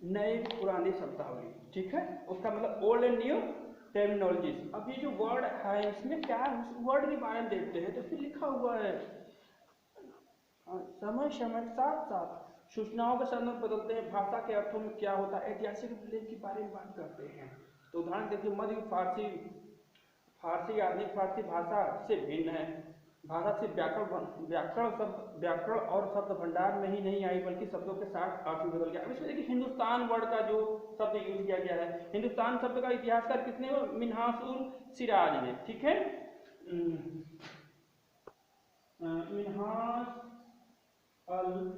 नए पुरानी शब्दावली, ठीक है, उसका मतलब ओल्ड एंड न्यू टर्मिनोलॉजीज। अब ये जो वर्ड है इसमें क्या है, उस वर्ड के बारे में देखते हैं। तो इसमें लिखा हुआ है समय समय साथ साथ सूचनाओं के संदर्भ बदलते हैं, भाषा के अर्थों में क्या होता है, ऐतिहासिक उल्लेख के बारे में बात करते हैं। तो उदाहरण देखिए, मध्य फारसी फारसी आधुनिक फारसी भाषा से भिन्न है। भाषा से व्याकरण और शब्द भंडार में ही नहीं आई, बल्कि शब्दों के साथ अर्थ बदल गया। अब इसमें देखिए हिंदुस्तान वर्ड का जो शब्द यूज किया गया है, हिंदुस्तान शब्द का इतिहासकार किसने, मिन्हाज उल सिराज ने, ठीक है, मिन्हाज अल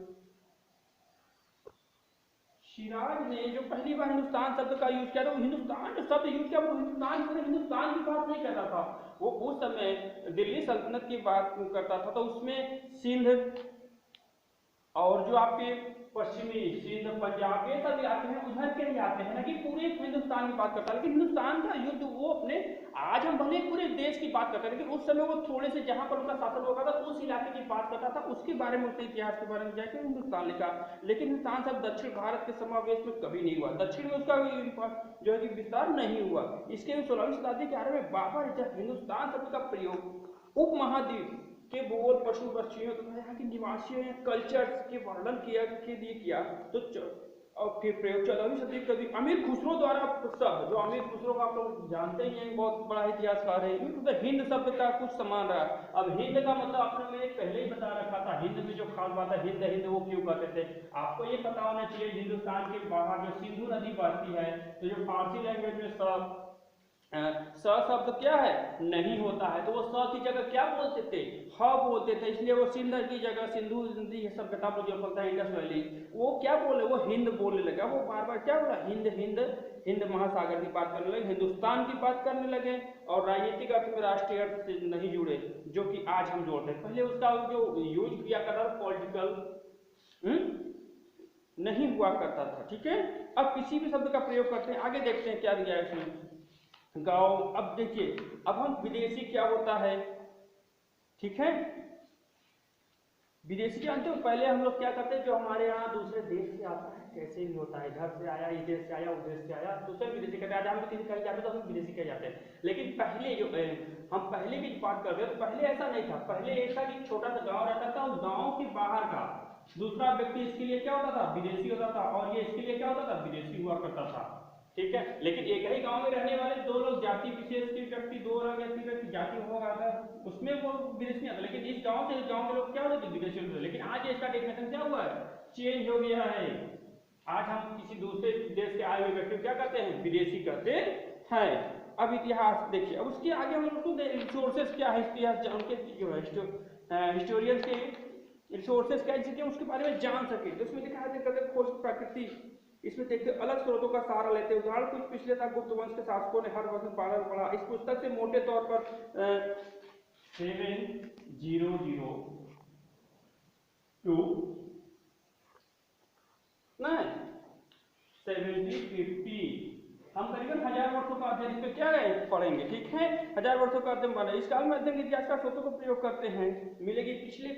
सिराज ने जो पहली बार हिंदुस्तान शब्द का यूज किया था, वो हिंदुस्तान जो शब्द यूज किया वो हिंदुस्तान पूरे हिंदुस्तान की बात नहीं कर रहा था। वो उस समय दिल्ली सल्तनत की बात करता था। तो उसमें सिंध और जो आपके पश्चिमी सिंध पंजाब ये सब इलाके हैं उधर के ही आते हैं ना, कि पूरे हिंदुस्तान की बात करता है। लेकिन हिंदुस्तान का युद्ध वो अपने, आज हम भले पूरे देश की बात करते हैं, लेकिन उस समय वो थोड़े से जहां पर उनका शासन होता था उस इलाके की बात करता था, उसके बारे में उसने इतिहास के बारे में जाकर हिंदुस्तान लिखा। लेकिन हिंदुस्तान सब दक्षिण भारत के समावेश में कभी नहीं हुआ, दक्षिण में उसका जो है कि विस्तार नहीं हुआ। इसके 16वीं शताब्दी के आरंभ में बाबर जब हिंदुस्तान शब्द का प्रयोग उपमहाद्वीप के भूगोल, पशु पक्षियों तथा यहाँ के निवासियों या कल्चर्स के वर्णन के लिए किया, तो और फिर प्रयोग 14वीं सदी कभी अमीर खुसरो द्वारा शब्द, जो अमीर खुसरो का आप लोग जानते ही हैं, बहुत बड़ा इतिहासकार है, तो हिंद शब्द का कुछ समान रहा। अब हिंद का मतलब आपने मैंने पहले ही बता रखा था, हिंद में जो खास बात है, हिंद हिंद वो क्यों कहते थे, आपको ये पता होना चाहिए। हिंदुस्तान के बाहर जो सिंधु नदी बहती है, तो जो फारसी लैंग्वेज में स शब्द क्या है, नहीं होता है, तो वो स की जगह क्या बोलते थे, ह बोलते थे, इसलिए वो सिंध की जगह सिंधु नदी सभ्यता पर जो बोलता है इंडस वैली, वो क्या बोले, वो हिंद बोलने लगा। वो बार बार क्या बोला, हिंद हिंद हिंद महासागर की बात करने लगे, हिंदुस्तान की बात करने लगे, और राजनीतिक अर्थ में राष्ट्रीय अर्थ से नहीं जुड़े, जो कि आज हम जोड़ते हैं। पहले उसका जो यूज किया करता था पॉलिटिकल नहीं हुआ करता था, ठीक है। अब किसी भी शब्द का प्रयोग करते हैं, आगे देखते हैं क्या दिया है इसमें, गांव। अब देखिए, अब हम विदेशी क्या होता है, ठीक है, विदेशी जानते हो, पहले हम लोग क्या करते हैं, जो हमारे यहाँ दूसरे देश से आता है, कैसे भी होता है, इधर से आया, इस देश से आया, उस देश से आया, दूसरे विदेशी कहते हैं। हम किसी कहीं जाते हैं तो हम विदेशी कह जाते हैं। लेकिन पहले जो हम पहले की बात करते हैं, तो पहले ऐसा नहीं था। पहले ऐसा कि छोटा सा गाँव रहता था, उस गाँव के बाहर का दूसरा व्यक्ति इसके लिए क्या होता था, विदेशी होता था, और ये इसके लिए क्या होता था, विदेशी हुआ करता था, ठीक है। लेकिन एक ही गांव में रहने वाले दो लोग, जाति विशेष के व्यक्ति, दो व्यक्ति जाति होगा उसमें वो विदेशी आता, लेकिन इस गांव से इस गांव के लोग क्या होते थे, विदेशी होते। लेकिन आज इसका डेफिनेशन क्या हुआ है, चेंज हो गया है। आज हम किसी दूसरे देश के आए हुए व्यक्ति क्या कहते हैं, विदेशी कहते हैं। अब इतिहास देखिए, अब उसके आगे हम लोग रिसोर्सेज क्या है, इतिहास उनके जो है हिस्टोरियंस के रिसोर्सेज क्या है, उसके बारे में जान सके। तो उसमें दिखाया जाता खोज प्रकृति, इसमें देखते अलग स्रोतों का सहारा लेते हैं। उदाहरण कुछ पिछले तक गुप्त वंश के शासकों ने हर वर्ष पालन पढ़ा। इस पुस्तक से मोटे तौर पर 700 हम करीबन 1000 वर्षों का अध्ययन इस पे क्या है पढ़ेंगे, ठीक है। 1000 वर्षों का अध्ययन बना। इस काल में अध्ययन इतिहास का स्रोतों को प्रयोग करते हैं, मिलेगी पिछले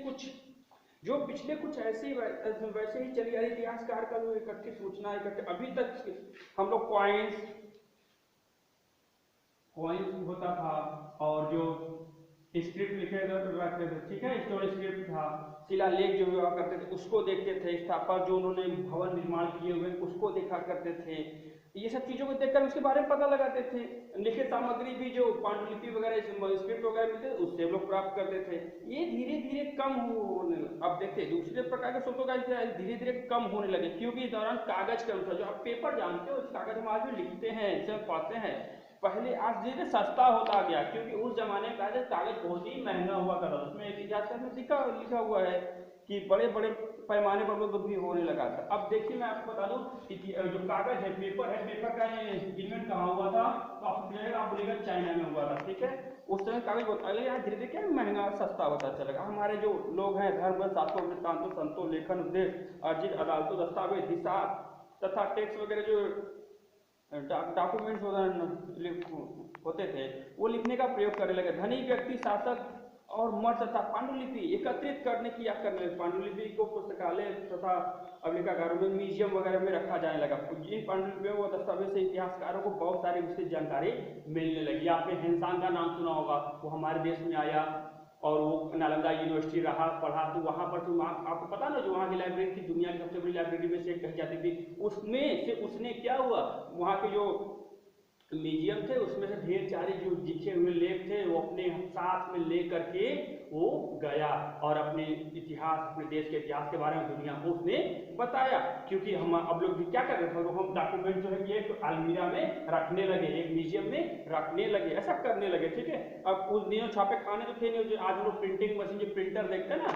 कुछ ऐसे वैसे ही चली आ रही इतिहासकार का जो इकट्ठी सूचना इकट्ठे अभी तक हम लोग कॉइन्स होता था, और जो स्क्रिप्ट लिखे रखते थे, ठीक है, स्टोरी स्क्रिप्ट था, शिलालेख जो हुआ करते थे उसको देखते थे, स्थापना जो उन्होंने भवन निर्माण किए हुए उसको देखा करते थे। ये सब चीजों को देखकर उसके बारे में पता लगाते थे। लिखित सामग्री भी जो पांडुलिपि वगैरह स्क्रिप्ट वगैरह मिलते थे उससे लोग प्राप्त करते थे। ये धीरे धीरे कम होने, अब देखते दूसरे प्रकार के स्रोतों का धीरे धीरे कम होने लगे, क्योंकि इस दौरान कागज का जो आप पेपर जानते हो, कागज हम आज भी लिखते हैं, इसे पढ़ते हैं। पहले आज धीरे सस्ता होता गया, क्योंकि उस जमाने में कागज बहुत ही महंगा हुआ करता। उसमें इतिहास में लिखा हुआ है कि बड़े बड़े पैमाने पर लोग भी होने लगा था। अब देखिए मैं आपको बता दूं कि जो कागज है, पेपर का इन्वेंट कहाँ हुआ था, तो आप बोलेगा चाइना में हुआ था, ठीक है। उस समय कागज बहुत अलग, यहाँ धीरे धीरे क्या महंगा सस्ता होता चलेगा। हमारे जो लोग हैं, धर्म शास्त्रों वृत्तांतों संतों लेखन उद्देश्य अर्जित अदालतों दस्तावेज हिसाब तथा टैक्स वगैरह जो डॉक्यूमेंट्स होते थे वो लिखने का प्रयोग करने लगे। धनी व्यक्ति शासक और मठ तथा पांडुलिपि एकत्रित करने की या करने, पांडुलिपि को पुस्तकालय तथा अमेरिकागारों में म्यूजियम वगैरह में रखा जाने लगा। जिन पांडुलिपियों व दस्तावेज से इतिहासकारों को बहुत सारी उससे जानकारी मिलने लगी। आपने हिंसान का नाम सुना होगा, वो हमारे देश में आया और वो नालंदा यूनिवर्सिटी रहा, पढ़ा, तो वहाँ पर तो आपको पता ना, जो वहाँ की लाइब्रेरी थी दुनिया की सबसे बड़ी लाइब्रेरी में से एक कही जाती थी, उसमें से उसने क्या हुआ, वहाँ के जो म्यूजियम थे उसमें से ढेर सारे जो लिखे हुए लेख थे वो अपने साथ में ले करके वो गया और अपने इतिहास, अपने देश के इतिहास के बारे में दुनिया को उसने बताया। क्योंकि हम अब लोग क्या कर रहे थे, हम डॉक्यूमेंट जो है कि एक अलमीरा में रखने लगे, एक म्यूजियम में रखने लगे, ऐसा करने लगे, ठीक है। अब उस दिनों छापे खाने तो थे नहीं, जो आज लोग प्रिंटिंग मशीन, जो प्रिंटर देखते हैं ना,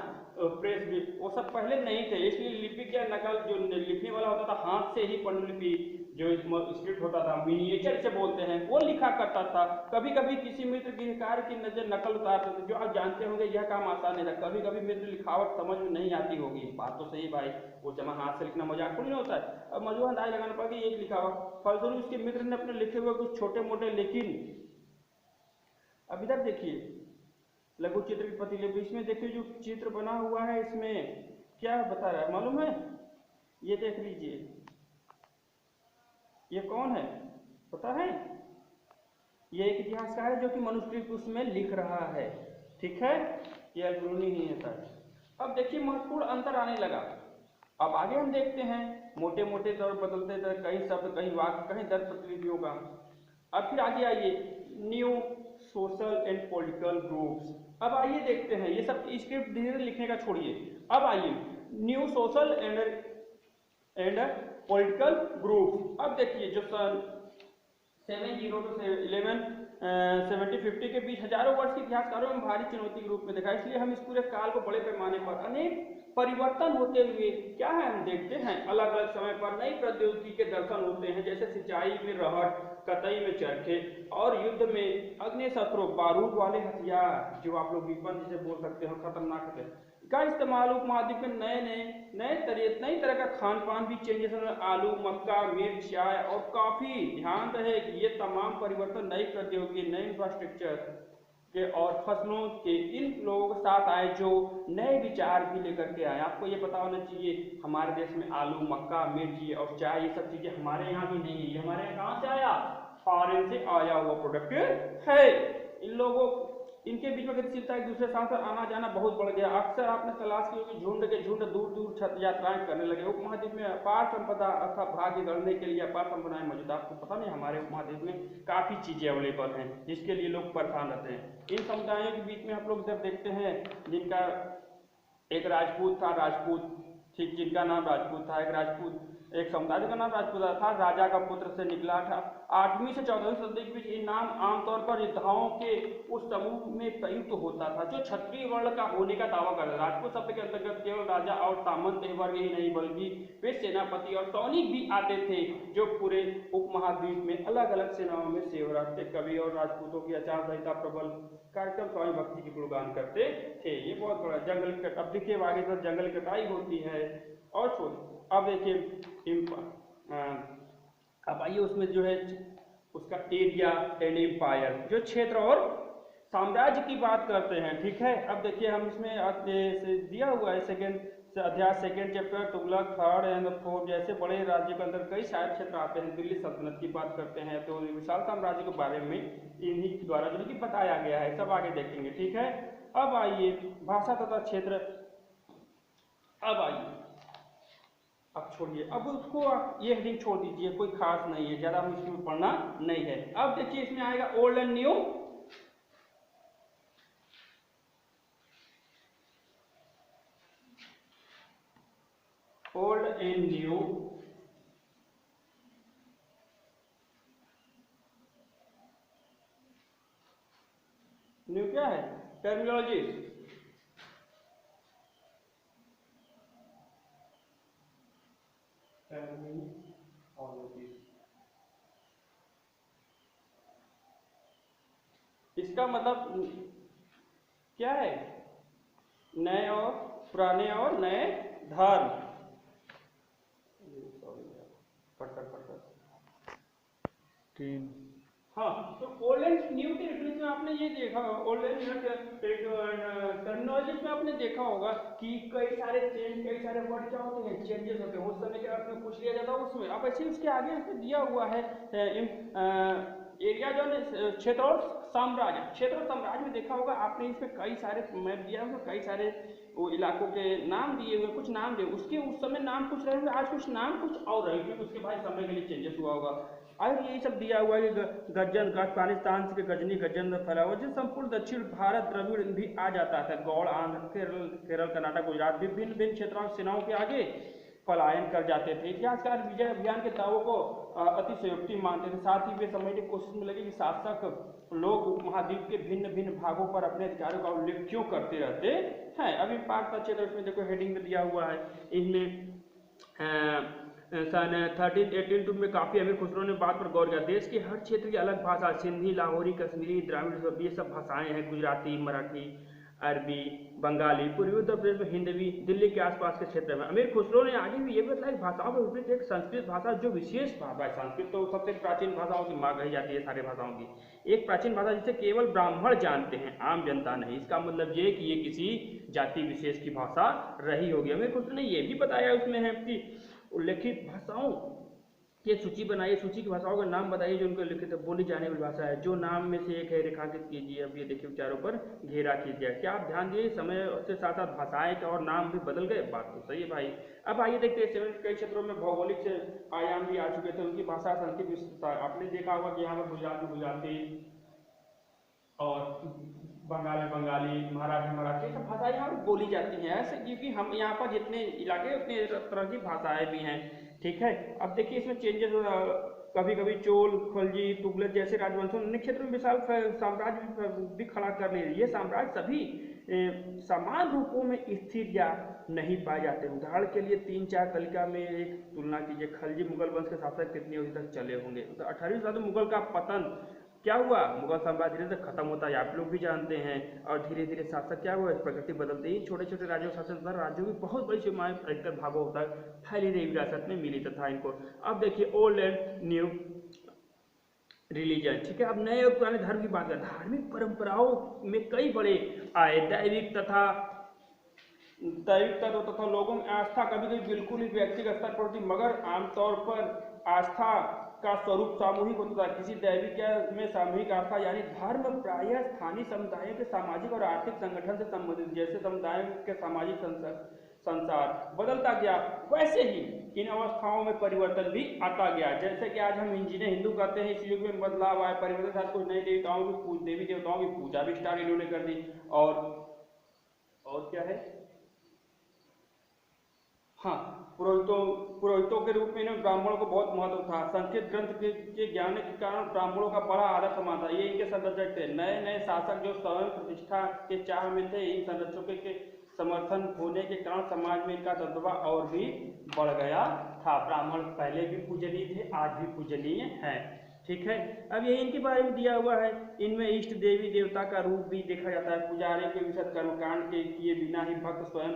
प्रेस भी, वो सब पहले नहीं थे, इसलिए लिपि या नकल जो लिखने वाला होता था हाथ से ही पांडुलिपि जो स्क्रिप्ट होता था, मिनिएचर से बोलते हैं, वो लिखा करता था। कभी कभी किसी मित्र गृहकार की नजर नकल उतारते थे, जो आप जानते होंगे यह काम आसान नहीं था। कभी कभी मित्र लिखावट समझ में नहीं आती होगी, बात तो सही भाई, वो जमा हाथ से लिखना मजाक थोड़ी होता है। अब मजबूर अंदाज लगाना पड़ा कि एक लिखा हुआ, फलस्वरूप उसके मित्र ने अपने लिखे हुए कुछ छोटे मोटे, लेकिन अब इधर देखिए लघु चित्र की प्रतिलिपि, इसमें देखिए जो चित्र बना हुआ है इसमें क्या बता रहा है मालूम है, ये देख लीजिए, ये कौन है पता है, ये एक इतिहासकार है जो कि मनुस्क्रिप्ट उसमें लिख रहा है, ठीक है, ये अल्बरूनी ही है सर। अब देखिए महत्वपूर्ण अंतर आने लगा। अब आगे हम देखते हैं मोटे मोटे दर बदलते दर, कई शब्द, कई वाक्य, कहीं दर प्रतिलिपियों का। अब फिर आगे आइए, new social and political groups. अब आइए देखते हैं, ये सब स्क्रिप्ट धीरे धीरे लिखने का छोड़िए, अब आइए new social and political group. अब देखिए जो सन 70 to 1150 के बीच हजारों वर्ष के इतिहासकारों में भारी चुनौती के रूप में देखा, इसलिए हम इस पूरे काल को बड़े पैमाने पर अनेक परिवर्तन होते हुए क्या है हम देखते हैं। अलग अलग समय पर नई प्रौद्योगिकी के दर्शन होते हैं, जैसे सिंचाई में रहट, कतई में चरखे और युद्ध में अग्निशस्त्रों, बारूद वाले हथियार, जो आप लोग विपन जिसे बोल सकते हो, खतरनाक है, का इस्तेमाल। उपमहाद्वीप में नई तरह का खान पान भी चेंजेस, आलू, मक्का, मिर्च, चाय और काफी। ध्यान रहे कि ये तमाम परिवर्तन नई प्रौद्योगिकी, नए इंफ्रास्ट्रक्चर के और फसलों के इन लोगों के साथ आए जो नए विचार भी लेकर के आए। आपको ये पता होना चाहिए हमारे देश में आलू, मक्का, मिर्च और चाय, ये सब चीजें हमारे यहाँ भी नहीं है, ये हमारे यहाँ कहाँ से आया, फॉरेन से आया हुआ प्रोडक्ट है। इन लोगों, इनके बीच में गतिशीलता, एक दूसरे साथ आना जाना बहुत बढ़ गया। अक्सर आपने तलाश की होगी, झुंड के झुंड दूर दूर यात्राएं करने लगे। उपमहाद्वीप में अपार संपदा अथवा भाग्य गढ़ने के लिए अपार संपदाएं मौजूद। आपको पता नहीं हमारे उपमहाद्वीप में काफी चीजें अवेलेबल हैं जिसके लिए लोग परेशान रहते हैं। इन समुदायों के बीच में आप लोग जब देखते हैं, जिनका एक राजपूत था, राजपूत, ठीक, जिनका नाम राजपूत था, एक समुदाय का नाम राजपूत था, राजा का पुत्र से निकला था। 8वीं से 14वीं सदी के बीच ये नाम आमतौर पर योद्धाओं के उस समूह में प्रयुक्त होता था जो क्षत्रिय वर्ण का होने का दावा करता था। राजपूत शब्द के अंतर्गत केवल राजा और सामंत वर्ग ही नहीं बल्कि वे सेनापति और सैनिक भी आते थे जो पूरे उपमहाद्वीप में अलग अलग सेनाओं में सेवारत थे। कवि और राजपूतों की आचार संहिता प्रबल कार्यक्रम स्वामी भक्ति की गुणगान करते थे। ये बहुत बड़ा जंगल कट, अब देखिए आगे तो जंगल कटाई होती है और छोड़। अब देखिए अब आइए उसमें जो है उसका एरिया एंड एम्पायर, जो क्षेत्र और साम्राज्य की बात करते हैं, ठीक है। अब देखिए हम इसमें दिया हुआ है अध्याय second chapter, Tughlaq, third and fourth जैसे बड़े राज्यों के अंदर कई सारे क्षेत्र आते हैं। दिल्ली सल्तनत की बात करते हैं तो विशाल साम्राज्य के बारे में इन्हीं द्वारा जो कि बताया गया है, सब आगे देखेंगे, ठीक है। अब आइए भाषा तथा क्षेत्र। अब आइए, अब छोड़िए, अब उसको ये हेडिंग छोड़ दीजिए, कोई खास नहीं है, ज्यादा हम इसमें पढ़ना नहीं है। अब देखिए इसमें आएगा old and new. Old and new, new क्या है, टर्मिनोलॉजी। इसका मतलब क्या है, नए और पुराने और नए धर्म। हाँ, तो ओल्ड एंड न्यू के डिफरेंस में आपने ये देखा, ओल्ड एंड न्यू टर्मिनोलॉजी में आपने देखा होगा कि कई सारे चेंज, कई सारे वर्ड क्या होते हैं, चेंजेस होते हैं। उस समय क्या उसमें पूछ लिया जाता है उसमें। अब ऐसे उसके आगे उसमें दिया हुआ है एरिया जो है क्षेत्र और साम्राज्य। क्षेत्र और साम्राज्य में देखा होगा आपने, इसमें कई सारे मैप दिया है, कई सारे वो इलाकों के नाम दिए हुए, कुछ नाम दिए उसके उस समय नाम कुछ रहे होंगे, आज कुछ नाम कुछ और रहे, क्योंकि उसके भाई समय के लिए चेंजेस हुआ होगा। और यही सब दिया हुआ है कि गज्जन अफगानिस्तान से गजनी गज्जन में फैला हुआ, जिस संपूर्ण दक्षिण भारत द्रविड़ भी आ जाता था। गौड़, आंध्र, केरल, कर्नाटक, गुजरात विभिन्न भिन्न क्षेत्रों सेनाओं के आगे पलायन कर जाते थे। इतिहासकार विजय अभियान के दावों को अतिशयोक्ति मानते थे। साथ ही वे समझने की कोशिश में लगे कि शासक लोग महाद्वीप के भिन्न भिन्न भागों पर अपने अधिकारों का उल्लेख क्यों करते रहते हैं। अभी पाक क्षेत्र इसमें देखो हेडिंग में दिया हुआ है। इनमें सन 1382 में काफ़ी अमीर खुसरो ने बात पर गौर किया। देश के हर क्षेत्र की अलग भाषा, सिंधी, लाहौरी, कश्मीरी, द्राविड़, ये सब भाषाएं हैं। गुजराती, मराठी, अरबी, बंगाली, पूर्वी उत्तर प्रदेश में हिंदवी, दिल्ली के आसपास के क्षेत्र में। अमीर खुसरो ने आगे भी ये बताया भाषाओं के विपरीत एक संस्कृत भाषा जो विशेष भाषा है। संस्कृत तो सबसे प्राचीन भाषाओं की माँ कही जाती है सारी भाषाओं की। एक प्राचीन भाषा जिसे केवल ब्राह्मण जानते हैं, आम जनता नहीं। इसका मतलब ये कि ये किसी जाति विशेष की भाषा रही होगी। अमीर खुसरो ने ये भी बताया उसमें है कि उल्लेखित भाषाओं की सूची बनाइए, सूची की भाषाओं का नाम बताइए जो उनको लिखित बोली जाने वाली भाषा है। जो नाम में से एक है रेखांकित कीजिए। अब ये देखिए विचारों पर घेरा कीजिए। क्या आप ध्यान दिए समय के साथ साथ भाषाएं और नाम भी बदल गए? बात तो सही है भाई। अब आइए देखते हैं कई क्षेत्रों में भौगोलिक से आयाम भी आ चुके थे, उनकी भाषा संस्कृत विशेषता। आपने देखा होगा कि यहाँ पर गुजरात में गुजराती और बंगाल में बंगाली, मराठी मराठी, सब भाषाएं यहाँ पर बोली जाती हैं ऐसे, क्योंकि हम यहाँ पर जितने इलाके उतने तरह की भाषाएं भी हैं। ठीक है, अब देखिए इसमें चेंजेस कभी कभी चोल, खलजी, तुगलक जैसे राजवंशों ने क्षेत्र में विशाल साम्राज्य भी खड़ा कर लिए। ये साम्राज्य सभी समान रूपों में स्थिर या नहीं पाए जाते। उदाहरण के लिए 3-4 तालिका में एक तुलना कीजिए। खलजी मुगल वंश के शासक कितनी अवधि तक चले होंगे? तो 18वीं शताब्दी में मुगल का पतन क्या हुआ, मुगल साम्राज्य धीरे धीरे खत्म होता है, आप लोग भी जानते हैं। और धीरे धीरे शासक क्या हुआ, प्रकृति बदलते ही छोटे छोटे राज्यों शासन पर राज्यों की बहुत बड़ी सीमाएं अधिकतर भागों तक फैली रही विरासत में मिली तथा इनको। अब देखिए ओल्ड एंड न्यू रिलीजन। ठीक है, अब नए और पुराने धर्म की बात करें। धार्मिक परंपराओं में कई बड़े आए। दैविक तत्व तथा लोगों में आस्था कभी कभी बिल्कुल ही व्यक्तिगत स्तर पर होती, मगर आमतौर पर आस्था का स्वरूप सामूहिक होता है। किसी दैविक में सामूहिक आस्था यानी धर्म प्रायः स्थानीय समुदायों के सामाजिक और आर्थिक संगठन से संबंधित। जैसे समुदायों के सामाजिक संसार बदलता गया, वैसे ही इन अवस्थाओं में परिवर्तन भी आता गया। जैसे कि आज हम जिन्हें हिंदू कहते हैं, इस युग में बदलाव आया, परिवर्तन साथ कुछ नई देवी देवताओं की पूजा भी स्टार्ट इन्होंने कर दी। और क्या है, हाँ, पुरोहितों के रूप में इन्हें ब्राह्मणों को बहुत महत्व था। संस्कृत ग्रंथ के ज्ञान के कारण ब्राह्मणों का बड़ा आदर सम्मान था। ये इनके संरक्षक थे। नए नए शासक जो स्वयं प्रतिष्ठा के चाह में थे, इन संरक्षकों के समर्थन होने के कारण समाज में इनका दबदबा और भी बढ़ गया था। ब्राह्मण पहले भी पूजनीय थे, आज भी पूजनीय है। ठीक है, अब ये इनके बारे में दिया हुआ है। इनमें इष्ट देवी देवता का रूप भी देखा जाता है। पुजारी के विशद कर्मकांड के किए बिना ही भक्त स्वयं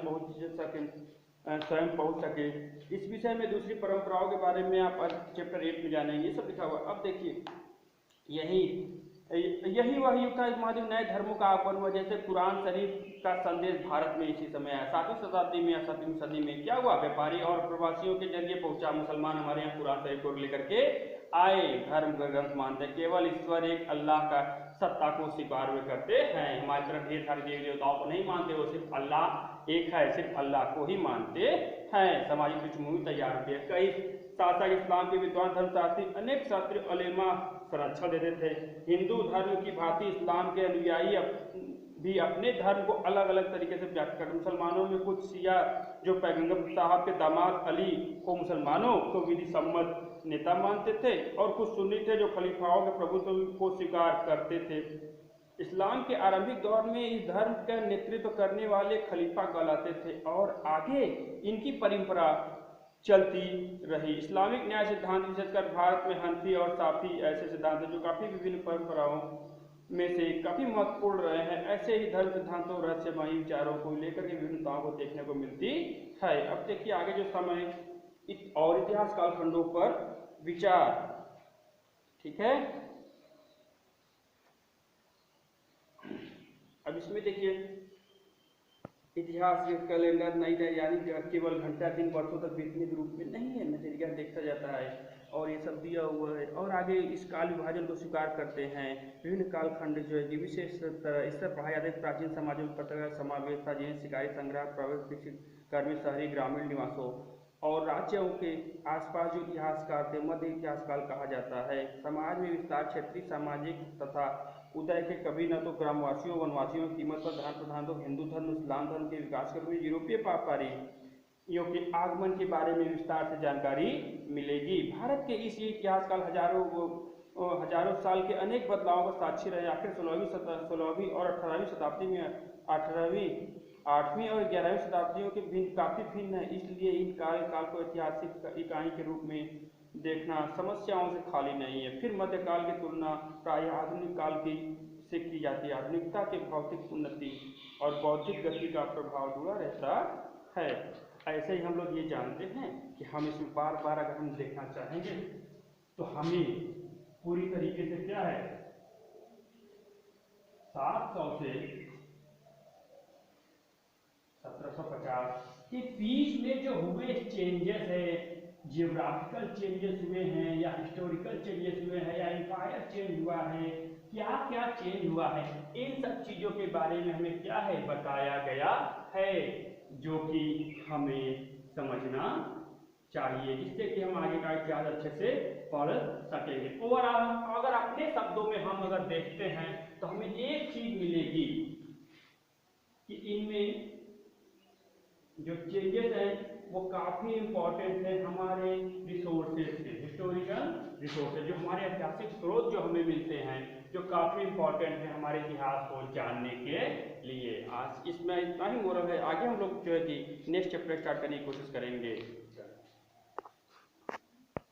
पहुंच सके। इस विषय में दूसरी परंपराओं के बारे में आप चैप्टर 8 में जानेंगे, ये सब लिखा हुआ। अब देखिए यही वह युग था, इस महाद्वीप नए धर्मों का आगमन हुआ। जैसे कुरान शरीफ का संदेश भारत में इसी समय आया। 7वीं शताब्दी में या 7वीं सदी में क्या हुआ, व्यापारी और प्रवासियों के जरिए पहुंचा। मुसलमान हमारे यहाँ कुरान शरीफ को लेकर के आए, धर्म ग्रंथ मानते, केवल ईश्वर एक अल्लाह का सत्ता को स्वीकार वे करते हैं। हमारी तरफ ढेर सारे देवी देवताओं को नहीं मानते, वो सिर्फ अल्लाह एक है, सिर्फ अल्लाह को ही मानते हैं। सामाजिक पृष्ठभूमि तैयार होती है। कई शासक इस्लाम के विद्वान धर्मशास्त्री अनेक शास्त्री उलेमा संरक्षण देते थे। हिंदू धर्म की भांति इस्लाम के अनुयायी भी अपने धर्म को अलग अलग तरीके से व्याख्या करते। मुसलमानों में कुछ शिया जो पैगंबर साहब के दामाद अली को मुसलमानों को विधि सम्मत नेता मानते थे, और कुछ सुन्नी थे जो खलीफाओं के प्रभुत्व को स्वीकार करते थे। इस्लाम के आरंभिक दौर में इस धर्म का नेतृत्व करने वाले खलीफा कहलाते थे, और आगे इनकी परंपरा चलती रही। इस्लामिक न्याय सिद्धांत विशेषकर भारत में हनफी और साफी ऐसे सिद्धांत हैं जो काफ़ी विभिन्न परंपराओं में से काफ़ी महत्वपूर्ण रहे हैं। ऐसे ही धर्म सिद्धांतों रहस्यमयी विचारों को लेकर के विभिन्नताओं को देखने को मिलती है। अब देखिए आगे जो समय और इतिहास कालखंडों पर विचार। ठीक है, अब इसमें देखिए इतिहास के कैलेंडर नहीं है, यानी केवल घंटा दिन वर्षों तक बीतने के रूप में नहीं है, नजरिया देखा जाता है और ये सब दिया हुआ है। और आगे इस काल विभाजन को स्वीकार करते हैं। विभिन्न कालखंड जो है विशेष इस पर पढ़ाया जाता है। प्राचीन समाजों में पत्रकार समावेश था, जिन्हें शिकारी संग्रह प्रवेश विकसित कर्मी शहरी ग्रामीण निवासों और राज्यों के आसपास जो इतिहासकार थे मध्य इतिहास काल कहा जाता है। समाज में विस्तार क्षेत्रीय सामाजिक तथा उदय के कभी न तो ग्रामवासियों वनवासियों की कीमत पर ध्यान प्रधान तो हिंदू धर्म इस्लाम धर्म के विकास के रूप में यूरोपीय व्यापारियों के आगमन के बारे में विस्तार से जानकारी मिलेगी। भारत के इस इतिहास काल हजारों साल के अनेक बदलावों का साक्षी रहे। आखिर 16वीं और 18वीं शताब्दी में 8वीं और 11वीं शताब्दियों के काफी भिन्न है, इसलिए इन काल को ऐतिहासिक इकाई के रूप में देखना समस्याओं से खाली नहीं है। फिर मध्यकाल की तुलना प्रायः आधुनिक काल की से की जाती है। आधुनिकता के भौतिक उन्नति और बौद्धिक गति का प्रभाव जुड़ा रहता है। ऐसे ही हम लोग ये जानते हैं कि हम इसमें बार बार अगर हम देखना चाहेंगे तो हमें पूरी तरीके से क्या है 700 से 1750 के बीच में जो हुए चेंजेस है, जियोग्राफिकल चेंजेस हुए हैं या हिस्टोरिकल चेंजेस हुए हैं या एम्पायर चेंज हुआ है, क्या क्या चेंज हुआ है, इन सब चीजों के बारे में हमें क्या है बताया गया है, जो कि हमें समझना चाहिए, जिससे कि हम आगे का इतिहास अच्छे से पढ़ सकेंगे। और अगर अपने शब्दों में हम अगर देखते हैं तो हमें एक चीज मिलेगी कि इनमें जो चेंजेस हैं वो काफी इंपॉर्टेंट है हमारे रिसोर्सेज से, हिस्टोरिकल रिसोर्सेज जो हमारे ऐतिहासिक स्रोत जो हमें मिलते हैं, जो काफी इंपॉर्टेंट है हमारे इतिहास को जानने के लिए। आज इसमें इतना ही मोरल है, आगे हम लोग जो है कि नेक्स्ट चैप्टर स्टार्ट करने की कोशिश करेंगे।